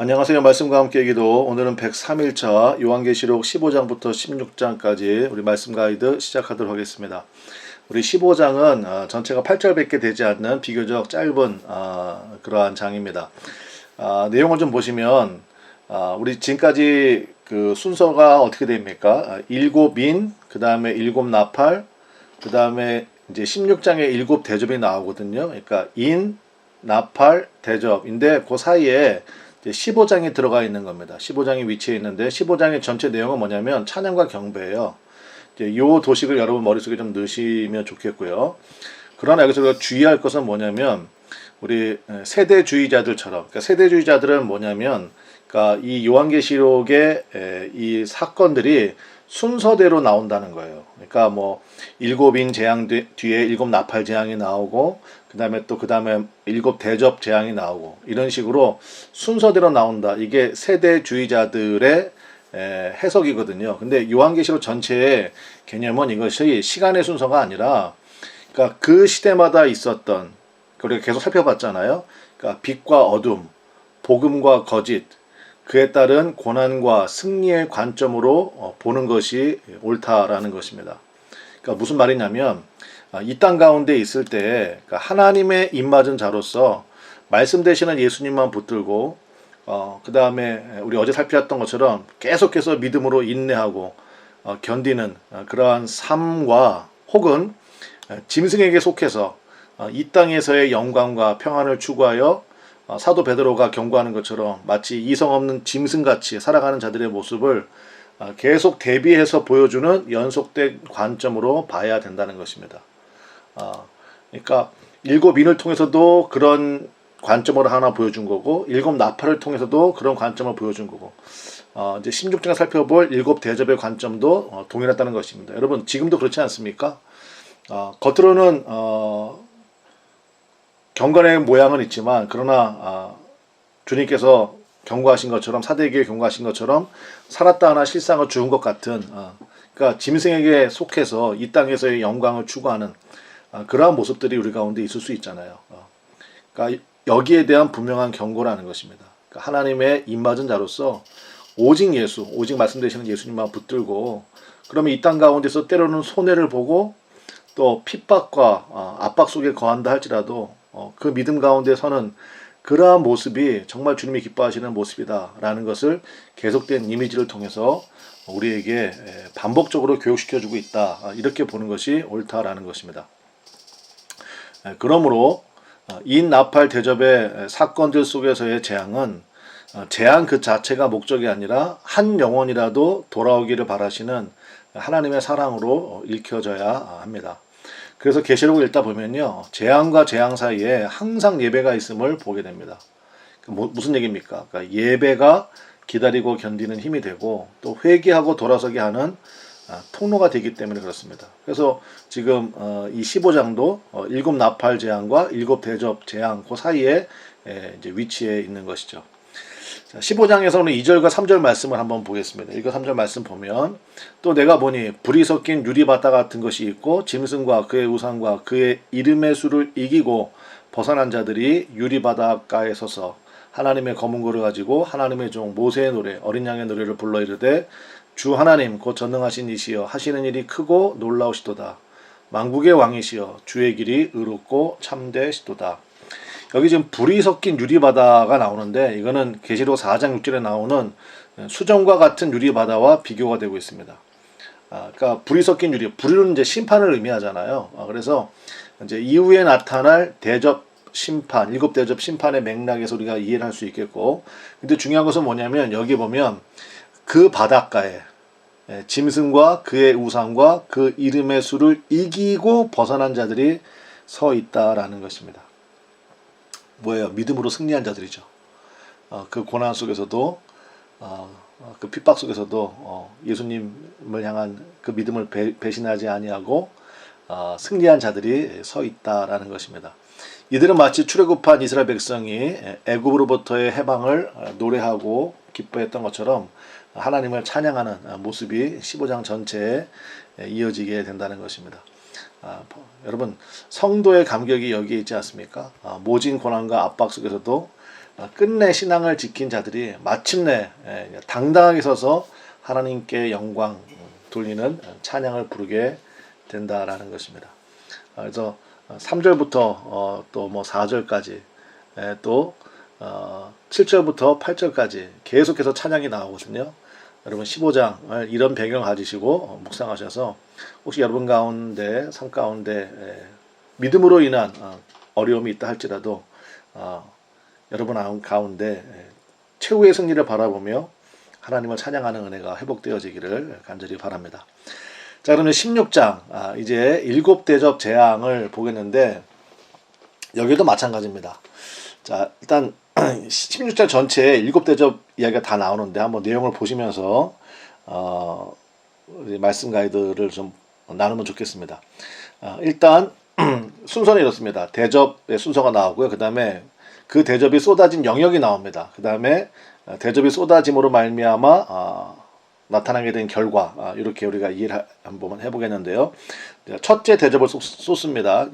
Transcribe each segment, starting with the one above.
안녕하세요. 말씀과 함께 기도. 오늘은 103일차 요한계시록 15장부터 16장까지 우리 말씀 가이드 시작하도록 하겠습니다. 우리 15장은 전체가 8절밖에 되지 않는 비교적 짧은 그러한 장입니다. 내용을 좀 보시면 우리 지금까지 그 순서가 어떻게 됩니까? 일곱 인, 그 다음에 일곱 나팔, 그 다음에 이제 16장에 일곱 대접이 나오거든요. 그러니까 인, 나팔, 대접인데 그 사이에 15장이 들어가 있는 겁니다. 15장이 위치해 있는데 15장의 전체 내용은 뭐냐면 찬양과 경배예요. 이 도식을 여러분 머릿속에 좀 넣으시면 좋겠고요. 그러나 여기서 우리가 주의할 것은 뭐냐면 우리 세대주의자들처럼, 그러니까 세대주의자들은 뭐냐면 그러니까 이 요한계시록의 이 사건들이 순서대로 나온다는 거예요. 그러니까 뭐 일곱인 재앙 뒤에 일곱 나팔 재앙이 나오고 그 다음에 일곱 대접 재앙이 나오고 이런 식으로 순서대로 나온다. 이게 세대주의자들의 해석이거든요. 근데 요한계시록 전체의 개념은 이것이 시간의 순서가 아니라 그러니까 그 시대마다 있었던 우리가 계속 살펴봤잖아요. 그러니까 빛과 어둠, 복음과 거짓, 그에 따른 고난과 승리의 관점으로 보는 것이 옳다라는 것입니다. 그러니까 무슨 말이냐면 이 땅 가운데 있을 때 하나님의 입맞은 자로서 말씀 되시는 예수님만 붙들고 그 다음에 우리 어제 살펴봤던 것처럼 계속해서 믿음으로 인내하고 견디는 그러한 삶과 혹은 짐승에게 속해서 이 땅에서의 영광과 평안을 추구하여 사도 베드로가 경고하는 것처럼 마치 이성 없는 짐승같이 살아가는 자들의 모습을 계속 대비해서 보여주는 연속된 관점으로 봐야 된다는 것입니다. 그러니까 일곱 인을 통해서도 그런 관점으로 하나 보여준 거고 일곱 나팔을 통해서도 그런 관점을 보여준 거고 이제 16장에 살펴볼 일곱 대접의 관점도 동일하다는 것입니다. 여러분 지금도 그렇지 않습니까? 겉으로는 경건의 모양은 있지만 그러나 주님께서 경고하신 것처럼 사대에게 경고하신 것처럼 살았다 하나 실상을 죽은 것 같은 그러니까 짐승에게 속해서 이 땅에서의 영광을 추구하는 그러한 모습들이 우리 가운데 있을 수 있잖아요. 그러니까 여기에 대한 분명한 경고라는 것입니다. 그러니까 하나님의 입맞은 자로서 오직 예수, 오직 말씀되시는 예수님만 붙들고 그러면 이 땅 가운데서 때로는 손해를 보고 또 핍박과 압박 속에 거한다 할지라도 그 믿음 가운데서는 그러한 모습이 정말 주님이 기뻐하시는 모습이다라는 것을 계속된 이미지를 통해서 우리에게 반복적으로 교육시켜주고 있다. 이렇게 보는 것이 옳다라는 것입니다. 그러므로 인나팔 대접의 사건들 속에서의 재앙은 재앙 그 자체가 목적이 아니라 한 영혼이라도 돌아오기를 바라시는 하나님의 사랑으로 읽혀져야 합니다. 그래서 계시록을 읽다 보면요, 재앙과 재앙 사이에 항상 예배가 있음을 보게 됩니다. 무슨 얘기입니까? 그러니까 예배가 기다리고 견디는 힘이 되고 또 회개하고 돌아서게 하는 통로가 되기 때문에 그렇습니다. 그래서 지금 이 15장도 일곱 나팔 재앙과 일곱 대접 재앙 그 사이에 이제 위치해 있는 것이죠. 15장에서는 2절과 3절 말씀을 한번 보겠습니다. 1과 3절 말씀 보면 또 내가 보니 불이 섞인 유리바다 같은 것이 있고 짐승과 그의 우상과 그의 이름의 수를 이기고 벗어난 자들이 유리바닷가에 서서 하나님의 검은고를 가지고 하나님의 종 모세의 노래 어린 양의 노래를 불러 이르되 주 하나님 곧 전능하신 이시여 하시는 일이 크고 놀라우시도다. 만국의 왕이시여 주의 길이 의롭고 참되시도다. 여기 지금 불이 섞인 유리바다가 나오는데 이거는 계시록 4장 6절에 나오는 수정과 같은 유리바다와 비교가 되고 있습니다. 그러니까 불이 섞인 유리, 불은 이제 심판을 의미하잖아요. 그래서 이제 이후에 나타날 대접 심판, 일곱 대접 심판의 맥락에서 우리가 이해를 할 수 있겠고, 근데 중요한 것은 뭐냐면 여기 보면 그 바닷가에 짐승과 그의 우상과 그 이름의 수를 이기고 벗어난 자들이 서 있다라는 것입니다. 뭐예요? 믿음으로 승리한 자들이죠. 그 고난 속에서도 그 핍박 속에서도 예수님을 향한 그 믿음을 배신하지 아니하고 승리한 자들이 서 있다라는 것입니다. 이들은 마치 출애굽한 이스라엘 백성이 애굽으로부터의 해방을 노래하고 기뻐했던 것처럼 하나님을 찬양하는 모습이 15장 전체에 이어지게 된다는 것입니다. 여러분 성도의 감격이 여기에 있지 않습니까? 모진 고난과 압박 속에서도 끝내 신앙을 지킨 자들이 마침내 당당하게 서서 하나님께 영광 돌리는 찬양을 부르게 된다라는 것입니다. 그래서 3절부터 또 뭐 4절까지 또 7절부터 8절까지 계속해서 찬양이 나오거든요. 여러분 15장을 이런 배경을 가지시고 묵상하셔서 혹시 여러분 가운데 삶 가운데 믿음으로 인한 어려움이 있다 할지라도 여러분 가운데 최후의 승리를 바라보며 하나님을 찬양하는 은혜가 회복되어지기를 간절히 바랍니다. 자, 그러면 16장 이제 7대접 재앙을 보겠는데 여기도 마찬가지입니다. 자, 일단 16장 전체에 7대접 이야기가 다 나오는데 한번 내용을 보시면서 우리 말씀 가이드를 좀 나누면 좋겠습니다. 일단 순서는 이렇습니다. 대접의 순서가 나오고요. 그 다음에 그 대접이 쏟아진 영역이 나옵니다. 그 다음에 대접이 쏟아짐으로 말미암아 나타나게 된 결과, 이렇게 우리가 이해를 한번 해보겠는데요. 첫째 대접을 쏟습니다.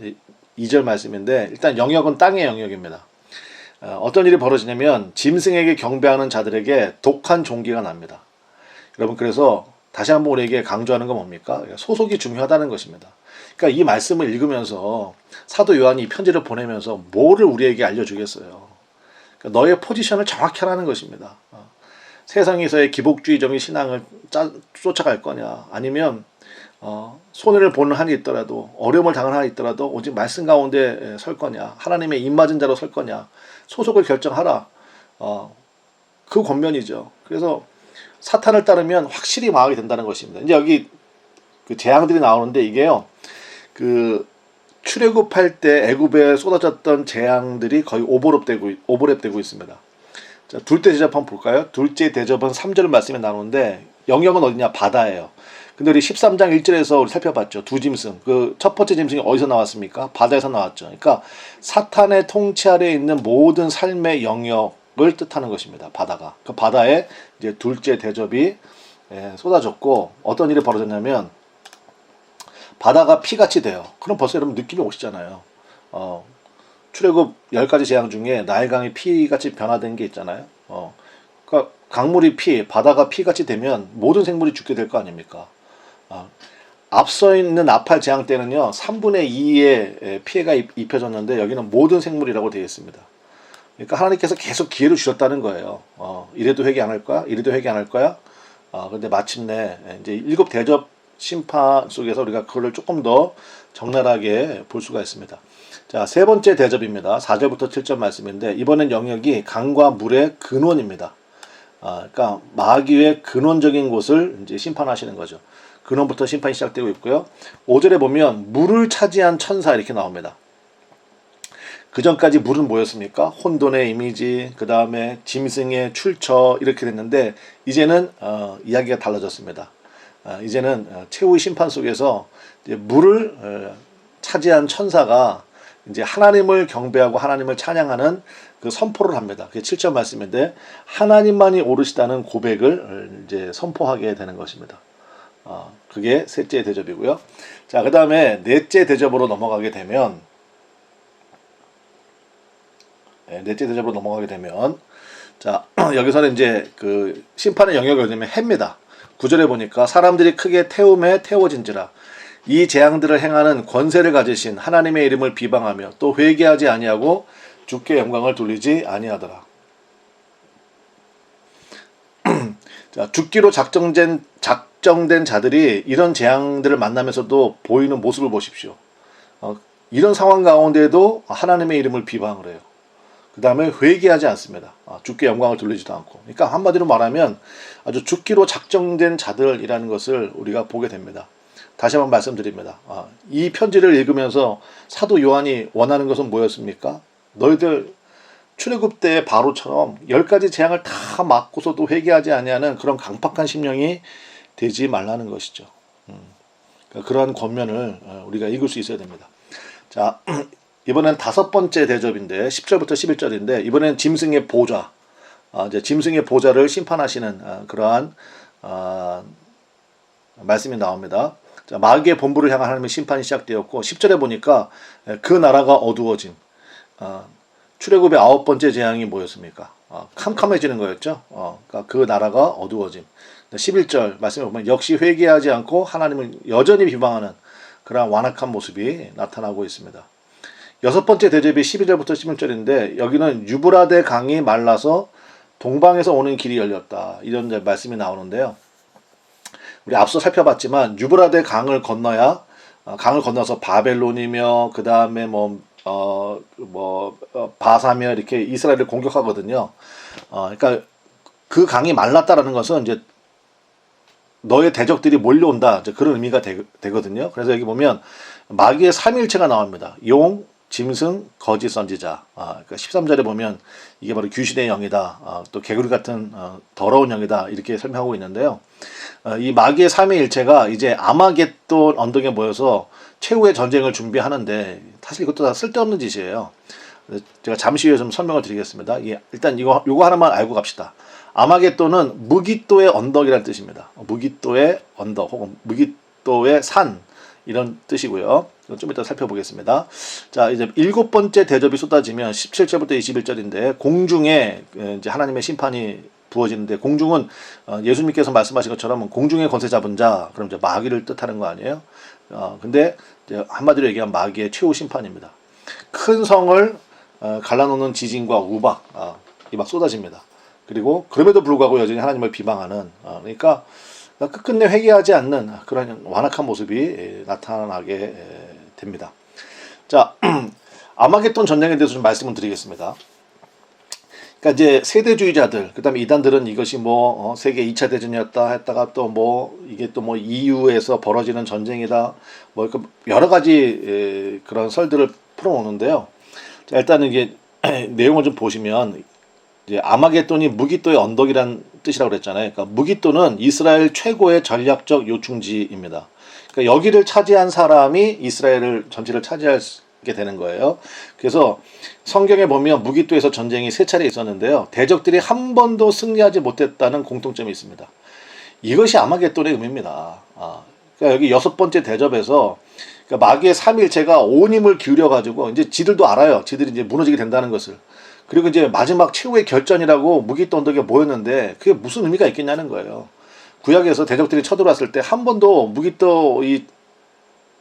2절 말씀인데 일단 영역은 땅의 영역입니다. 어떤 일이 벌어지냐면 짐승에게 경배하는 자들에게 독한 종기가 납니다. 여러분, 그래서 다시 한번 우리에게 강조하는 건 뭡니까? 소속이 중요하다는 것입니다. 그러니까 이 말씀을 읽으면서 사도 요한이 이 편지를 보내면서 뭐를 우리에게 알려주겠어요? 그러니까 너의 포지션을 정확히 하라는 것입니다. 세상에서의 기복주의적인 신앙을 쫓아갈 거냐, 아니면 손해를 보는 한이 있더라도, 어려움을 당하는 한이 있더라도 오직 말씀 가운데 설 거냐, 하나님의 입맞은 자로 설 거냐, 소속을 결정하라. 그 권면이죠. 그래서 사탄을 따르면 확실히 망하게 된다는 것입니다. 이제 여기 그 재앙들이 나오는데 이게요, 그 출애굽할 때 애굽에 쏟아졌던 재앙들이 거의 오버랩되고 있습니다. 자, 둘째 대접 한번 볼까요? 둘째 대접은 3절 말씀에 나오는데 영역은 어디냐? 바다예요. 근데 우리 13장 1절에서 우리 살펴봤죠. 두 짐승. 그 첫 번째 짐승이 어디서 나왔습니까? 바다에서 나왔죠. 그러니까 사탄의 통치 아래에 있는 모든 삶의 영역을 뜻하는 것입니다. 바다가. 그 바다에 이제 둘째 대접이 쏟아졌고 어떤 일이 벌어졌냐면 바다가 피같이 돼요. 그럼 벌써 여러분 느낌이 오시잖아요. 출애굽 10가지 재앙 중에 나일강이 피같이 변화된 게 있잖아요. 그러니까 강물이 피, 바다가 피같이 되면 모든 생물이 죽게 될 거 아닙니까? 앞서 있는 나팔 재앙 때는요 3분의 2의 피해가 입혀졌는데 여기는 모든 생물이라고 되어 있습니다. 그러니까 하나님께서 계속 기회를 주셨다는 거예요. 이래도 회개 안 할 거야? 이래도 회개 안 할 거야? 근데 마침내 이제 7대접 심판 속에서 우리가 그거를 조금 더 적나라하게 볼 수가 있습니다. 자, 세 번째 대접입니다. 4절부터 7절 말씀인데 이번엔 영역이 강과 물의 근원입니다. 그러니까 마귀의 근원적인 곳을 이제 심판하시는 거죠. 근원부터 심판이 시작되고 있고요. 5절에 보면 물을 차지한 천사 이렇게 나옵니다. 그 전까지 물은 뭐였습니까? 혼돈의 이미지, 그 다음에 짐승의 출처 이렇게 됐는데 이제는 이야기가 달라졌습니다. 이제는 최후의 심판 속에서 이제 물을 차지한 천사가 이제 하나님을 경배하고 하나님을 찬양하는 그 선포를 합니다. 그게 7절 말씀인데 하나님만이 오르시다는 고백을 이제 선포하게 되는 것입니다. 그게 셋째 대접이고요. 자, 그 다음에 넷째 대접으로 넘어가게 되면 자, 여기서는 이제 그 심판의 영역을 열면 해입니다. 9절에 보니까 사람들이 크게 태움에 태워진지라 이 재앙들을 행하는 권세를 가지신 하나님의 이름을 비방하며 또 회개하지 아니하고 주께 영광을 돌리지 아니하더라. 자, 죽기로 작정된 자들이 이런 재앙들을 만나면서도 보이는 모습을 보십시오. 이런 상황 가운데도 하나님의 이름을 비방을 해요. 그 다음에 회개하지 않습니다. 주께 영광을 돌리지도 않고. 그러니까 한마디로 말하면 아주 죽기로 작정된 자들이라는 것을 우리가 보게 됩니다. 다시 한번 말씀드립니다. 이 편지를 읽으면서 사도 요한이 원하는 것은 뭐였습니까? 너희들 출애굽 때 바로처럼 10가지 재앙을 다 맞고서도 회개하지 아니하는 그런 강팍한 심령이 되지 말라는 것이죠. 그러니까 그러한 권면을 우리가 읽을 수 있어야 됩니다. 자, 이번엔 5번째 대접인데 10절부터 11절인데 이번엔 짐승의 보좌, 이제 짐승의 보좌를 심판하시는 그러한 말씀이 나옵니다. 자, 마귀의 본부를 향한 하나님의 심판이 시작되었고 10절에 보니까 그 나라가 어두워짐. 출애굽의 9번째 재앙이 뭐였습니까? 캄캄해지는 거였죠. 그러니까 그 나라가 어두워짐. 11절 말씀에 보면 역시 회개하지 않고 하나님을 여전히 비방하는 그러한 완악한 모습이 나타나고 있습니다. 여섯 번째 대접이 12절부터 16절인데 여기는 유브라데 강이 말라서 동방에서 오는 길이 열렸다. 이런 말씀이 나오는데요. 우리 앞서 살펴봤지만 유브라데 강을 건너야 강을 건너서 바벨론이며 그 다음에 바사며 이렇게 이스라엘을 공격하거든요. 그러니까 그 강이 말랐다라는 것은 이제 너의 대적들이 몰려온다. 이제 그런 의미가 되거든요. 그래서 여기 보면 마귀의 삼위일체가 나옵니다. 용, 짐승, 거짓 선지자. 그러니까 13절에 보면 이게 바로 귀신의 영이다. 또 개구리 같은 더러운 영이다. 이렇게 설명하고 있는데요. 이 마귀의 삼위일체가 이제 아마겟돈 언덕에 모여서 최후의 전쟁을 준비하는데 사실 이것도 다 쓸데없는 짓이에요. 제가 잠시 후에 좀 설명을 드리겠습니다. 일단 요거 하나만 알고 갑시다. 아마겟돈은 무기또의 언덕이라는 뜻입니다. 무기또의 언덕 혹은 무기또의 산 이런 뜻이고요. 좀 이따 살펴보겠습니다. 자, 이제 7번째 대접이 쏟아지면 17절부터 21절인데 공중에 이제 하나님의 심판이 부어지는데 공중은 예수님께서 말씀하신 것처럼 공중의 권세 잡은 자, 그럼 이제 마귀를 뜻하는 거 아니에요? 근데 이제 한마디로 얘기하면 마귀의 최후 심판입니다. 큰 성을 갈라놓는 지진과 우박, 이 막 쏟아집니다. 그리고 그럼에도 불구하고 여전히 하나님을 비방하는, 그러니까 끝끝내 회개하지 않는 그런 완악한 모습이 나타나게 됩니다. 자, 아마겟돈 전쟁에 대해서 좀 말씀을 드리겠습니다. 그러니까 이제 세대주의자들, 그다음에 이단들은 이것이 세계 2차 대전이었다 했다가 또 이게 또 EU에서 벌어지는 전쟁이다, 여러 가지 그런 설들을 풀어오는데요. 자, 일단은 이게 내용을 좀 보시면 이제 아마겟돈이 무기또의 언덕이란 뜻이라고 그랬잖아요. 그러니까 무기또는 이스라엘 최고의 전략적 요충지입니다. 그러니까 여기를 차지한 사람이 이스라엘을 전체를 차지하게 되는 거예요. 그래서 성경에 보면 무기또에서 전쟁이 3차례 있었는데요. 대적들이 한 번도 승리하지 못했다는 공통점이 있습니다. 이것이 아마겟돈의 의미입니다. 그러니까 여기 6번째 대접에서 그러니까 마귀의 삼위일체가 온 힘을 기울여 가지고 이제 지들도 알아요. 지들이 이제 무너지게 된다는 것을. 그리고 이제 마지막 최후의 결전이라고 무기또 언덕에 모였는데 그게 무슨 의미가 있겠냐는 거예요. 구약에서 대적들이 쳐들어왔을 때 한 번도 무기또 이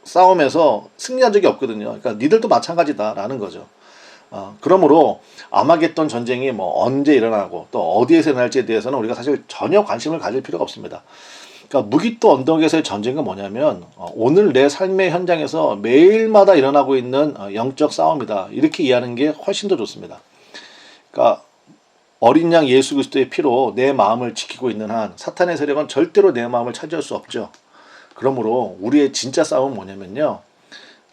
싸움에서 승리한 적이 없거든요. 그러니까 니들도 마찬가지다라는 거죠. 그러므로 아마겟돈 전쟁이 언제 일어나고 또 어디에서 일어날지에 대해서는 우리가 사실 전혀 관심을 가질 필요가 없습니다. 그러니까 무기또 언덕에서의 전쟁은 뭐냐면 오늘 내 삶의 현장에서 매일마다 일어나고 있는 영적 싸움이다. 이렇게 이해하는 게 훨씬 더 좋습니다. 그러니까 어린 양 예수 그리스도의 피로 내 마음을 지키고 있는 한 사탄의 세력은 절대로 내 마음을 차지할 수 없죠. 그러므로 우리의 진짜 싸움은 뭐냐면요.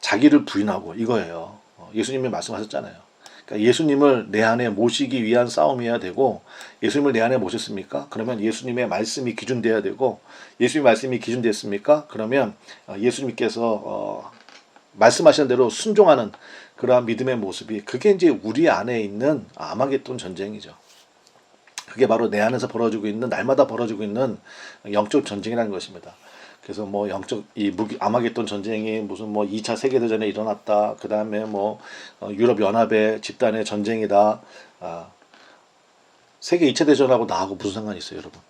자기를 부인하고 이거예요. 예수님이 말씀하셨잖아요. 그러니까 예수님을 내 안에 모시기 위한 싸움이어야 되고 예수님을 내 안에 모셨습니까? 그러면 예수님의 말씀이 기준돼야 되고 예수님의 말씀이 기준됐습니까? 그러면 예수님께서 말씀하신 대로 순종하는 그러한 믿음의 모습이 그게 이제 우리 안에 있는 아마겟돈 전쟁이죠. 그게 바로 내 안에서 벌어지고 있는 날마다 벌어지고 있는 영적 전쟁이라는 것입니다. 그래서 영적 아마겟돈 전쟁이 무슨 2차 세계대전에 일어났다. 그 다음에 유럽 연합의 집단의 전쟁이다. 세계 2차 대전하고 나하고 무슨 상관이 있어요, 여러분?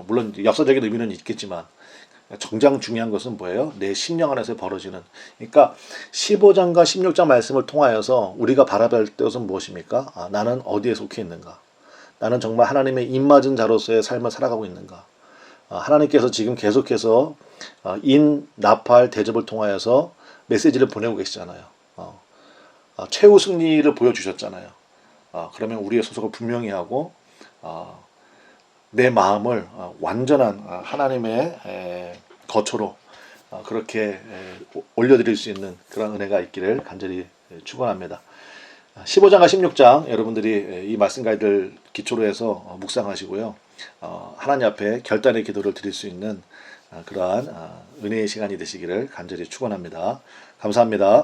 물론 역사적인 의미는 있겠지만 정작 중요한 것은 뭐예요? 내 심령 안에서 벌어지는. 그러니까 15장과 16장 말씀을 통하여서 우리가 바라볼 것은 무엇입니까? 나는 어디에 속해 있는가? 나는 정말 하나님의 입맞은 자로서의 삶을 살아가고 있는가? 하나님께서 지금 계속해서 나팔, 대접을 통하여서 메시지를 보내고 계시잖아요. 최후 승리를 보여주셨잖아요. 그러면 우리의 소속을 분명히 하고 내 마음을 완전한 하나님의 거처로 그렇게 올려드릴 수 있는 그런 은혜가 있기를 간절히 축원합니다. 15장과 16장 여러분들이 이 말씀 가이드를 기초로 해서 묵상하시고요. 하나님 앞에 결단의 기도를 드릴 수 있는 그러한 은혜의 시간이 되시기를 간절히 축원합니다. 감사합니다.